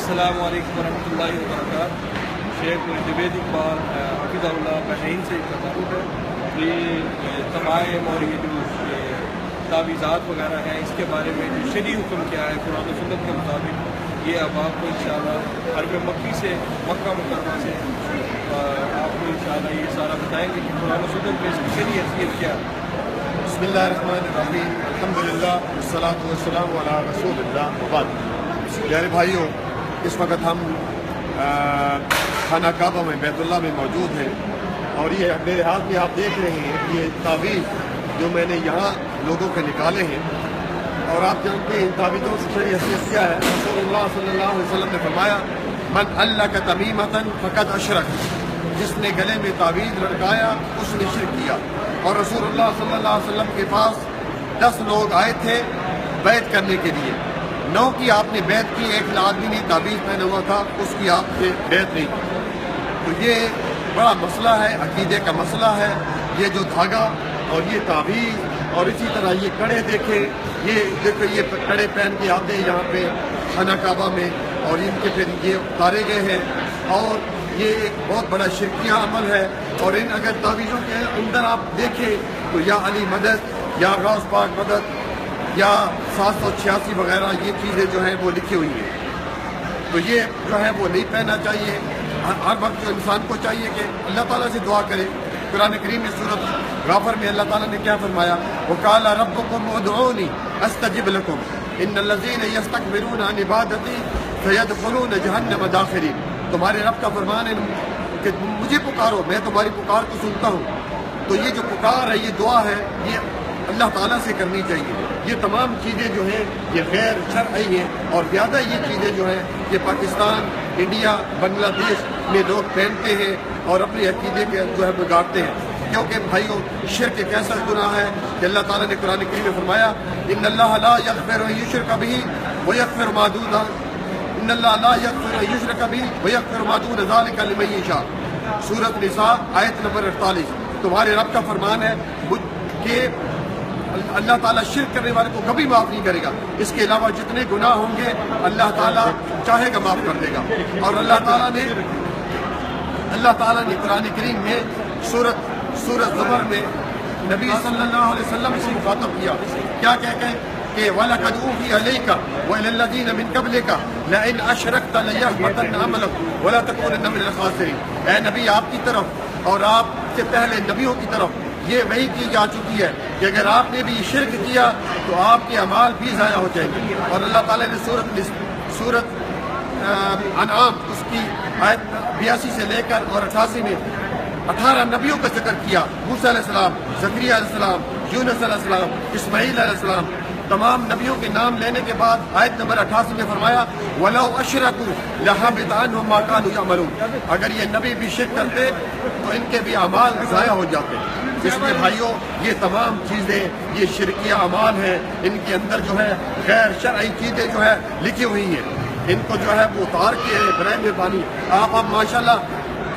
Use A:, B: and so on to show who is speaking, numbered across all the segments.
A: السلام علیکم ورحمۃ اللہ وبرکاتہ۔ شیخ جوید اقبال حفظہ اللہ بحرین سے کا تعلق ہے۔ یہ تمائم اور یہ جو تعویذات وغیرہ ہیں اس کے بارے میں جو شرعی حکم کیا ہے قرآن و سنت کے مطابق، یہ اب آپ کو انشاءاللہ حرم مکی سے مکہ مکرمہ سے آپ کو انشاءاللہ یہ سارا بتائیں گے کہ قرآن و سنت میں اس کی شرعی حیثیت کیا ہے۔
B: بسم اللہ الرحمن الرحیم، الحمدللہ والصلاۃ والسلام علی رسول اللہ وبعد۔ پیارے بھائیوں، اس وقت ہم خانہ کعبہ میں بیت اللہ میں موجود ہیں، اور یہ میرے ہاتھ میں آپ دیکھ رہے ہیں یہ تعویذ جو میں نے یہاں لوگوں کے نکالے ہیں، اور آپ جانتے ہیں ان تعویذوں سے شرعی حیثیت کیا ہے۔ رسول اللہ صلی اللہ علیہ وسلم نے فرمایا من علق تمیمۃ فقد اشرک، جس نے گلے میں تعویذ لٹکایا اس نے شرک کیا۔ اور رسول اللہ صلی اللہ علیہ وسلم کے پاس 10 لوگ آئے تھے بیعت کرنے کے لیے، 9 کی آپ نے بیعت کی، ایک آدمی نے تعویذ پہنا ہوا تھا اس کی آپ نے بیعت نہیں کی۔ تو یہ بڑا مسئلہ ہے، عقیدے کا مسئلہ ہے۔ یہ جو دھاگا اور یہ تعویذ اور اسی طرح یہ کڑے دیکھیں، یہ دیکھو یہ کڑے پہن کے آتے ہیں یہاں پہ خانہ کعبہ میں، اور ان کے پھر یہ اتارے گئے ہیں، اور یہ ایک بہت بڑا شرکیہ عمل ہے۔ اور ان اگر تعویذوں کے اندر آپ دیکھیں تو یا علی مدد یا غوث پاک مدد یا 786 وغیرہ یہ چیزیں جو ہیں وہ لکھی ہوئی ہیں، تو یہ جو ہے وہ نہیں پہننا چاہیے۔ ہر وقت جو انسان کو چاہیے کہ اللہ تعالیٰ سے دعا کرے۔ قرآن کریم میں سورۃ غافر میں اللہ تعالیٰ نے کیا فرمایا؟ وَقَالَ رَبُّكُمْ ادْعُونِي أَسْتَجِبْ لَكُمْ إِنَّ الَّذِينَ يَسْتَكْبِرُونَ عَنْ عِبَادَتِي سَيَدْخُلُونَ جَهَنَّمَ دَاخِرِينَ، تمہارے رب کا فرمان ہے کہ مجھے پکارو، میں تمہاری پکار کو سنتا ہوں۔ تو یہ جو پکار ہے، یہ دعا ہے، یہ اللہ تعالیٰ سے کرنی چاہیے۔ یہ تمام چیزیں جو ہیں یہ غیر شرعی ہیں، اور زیادہ یہ چیزیں جو ہیں یہ پاکستان، انڈیا، بنگلہ دیش میں لوگ پہنتے ہیں اور اپنے عقیدے کے جو ہے بگاڑتے ہیں۔ کیونکہ بھائیوں، شرک ایک ایسا گناہ ہے کہ اللہ تعالیٰ نے قرآن کریم میں فرمایا ان اللہ لا یغفر ان یشرک بہ ویغفر ما دون ان اللہ لا یغفر ان یشرک بہ ویغفر ما دون ذلک لمن یشاء، سورۃ نساء آیت نمبر 48۔ تمہارے رب کا فرمان ہے کہ اللہ تعالیٰ شرک کرنے والے کو کبھی معاف نہیں کرے گا، اس کے علاوہ جتنے گناہ ہوں گے اللہ تعالیٰ چاہے گا معاف کر دے گا۔ اور اللہ تعالیٰ نے قرآن کریم میں سورۃ زمر میں نبی صلی اللہ علیہ وسلم سے مخاطب کیا، کیا کہہ کہ وَلَقَدْ أُوحِيَ إِلَيْكَ وَإِلَى الَّذِينَ مِن قَبْلِكَ لَئِنْ أَشْرَكْتَ لَيَحْبَطَنَّ عَمَلُكَ وَلَا تَكُونَنَّ مِنَ الْخَاسِرِينَ۔ اے نبی، آپ کی طرف اور آپ سے پہلے نبیوں کی طرف یہ وحی کی جا چکی ہے کہ اگر آپ نے بھی شرک کیا تو آپ کے اعمال بھی ضائع ہو جائیں گے۔ اور اللہ تعالیٰ نے سورۃ انعام اس کی آیت 82 سے لے کر اور 88 میں 18 نبیوں کا ذکر کیا، موسیٰ علیہ السلام، زکریا علیہ السلام، یونس علیہ السلام، اسماعیل علیہ السلام، تمام نبیوں کے نام لینے کے بعد آیت نمبر 88 میں فرمایا وَلَوْ أَشْرَكُوا لَحَبِطَ عَنْهُمْ مَا كَانُوا يَعْمَلُونَ، اگر یہ نبی بھی شرک کرتے تو ان کے بھی اعمال ضائع ہو جاتے۔ اس لیے بھائیوں، یہ تمام چیزیں یہ شرکیہ اعمال ہیں، ان کے اندر جو ہے غیر شرعی چیزیں جو ہے لکھی ہوئی ہیں، ان کو جو ہے وہ اتار کے برائے مہربانی آپ ماشاءاللہ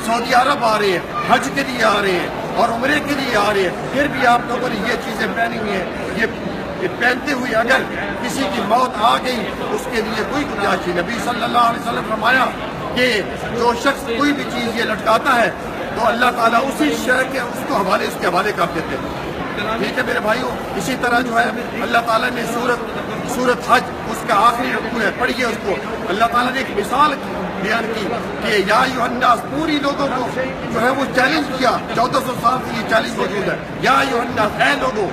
B: سعودی عرب آ رہے ہیں، حج کے لیے آ رہے ہیں اور عمرے کے لیے آ رہے ہیں، پھر بھی آپ لوگوں نے یہ چیزیں پہنی ہوئی ہیں۔ یہ پہنتے ہوئے اگر کسی کی موت آ گئی اس کے لیے کوئی گنجائش نہیں۔ نبی صلی اللہ علیہ وسلم فرمایا کہ جو شخص کوئی بھی چیز یہ لٹکاتا ہے تو اللہ تعالیٰ اسی شے کے اس کے حوالے کر دیتے ہیں۔ ٹھیک ہے میرے بھائیوں، اسی طرح جو ہے اللہ تعالیٰ نے سورۃ حج اس کا آخری رکوع ہے، پڑھیے اس کو۔ اللہ تعالیٰ نے ایک مثال بیان کی کہ یا ایھا الناس، پوری لوگوں کو جو ہے وہ چیلنج کیا، 1400 سال سے یہ چیلنج موجود ہے۔ یا ایھا الناس، اے لوگوں،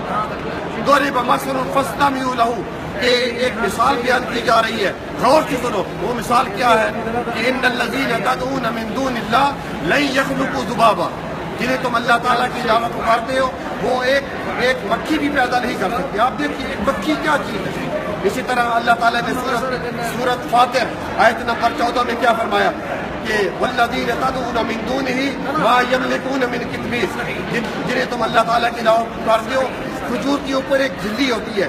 B: ضرب مثل فاستمعوا لہ، کہ ایک مثال بیان کی جا رہی ہے، غور سے سنو۔ وہ مثال کیا ہے کہ ان الذین تدعون من دون اللہ لن یخلقوا ذبابا، جنہیں تم اللہ تعالیٰ کے علاوہ پکارتے ہو وہ ایک مکھی بھی پیدا نہیں کر سکتے۔ آپ دیکھیے ایک مکھی کیا چیز ہے۔ اسی طرح اللہ تعالیٰ نے سورۃ فاطر آیت نمبر 14 میں کیا فرمایا کہ والذین تدعون من دونہ ما یملکون من قطمیر، جنہیں تم اللہ تعالیٰ کے علاوہ پکارتے ہو، کھجور کے اوپر ایک جھلی ہوتی ہے،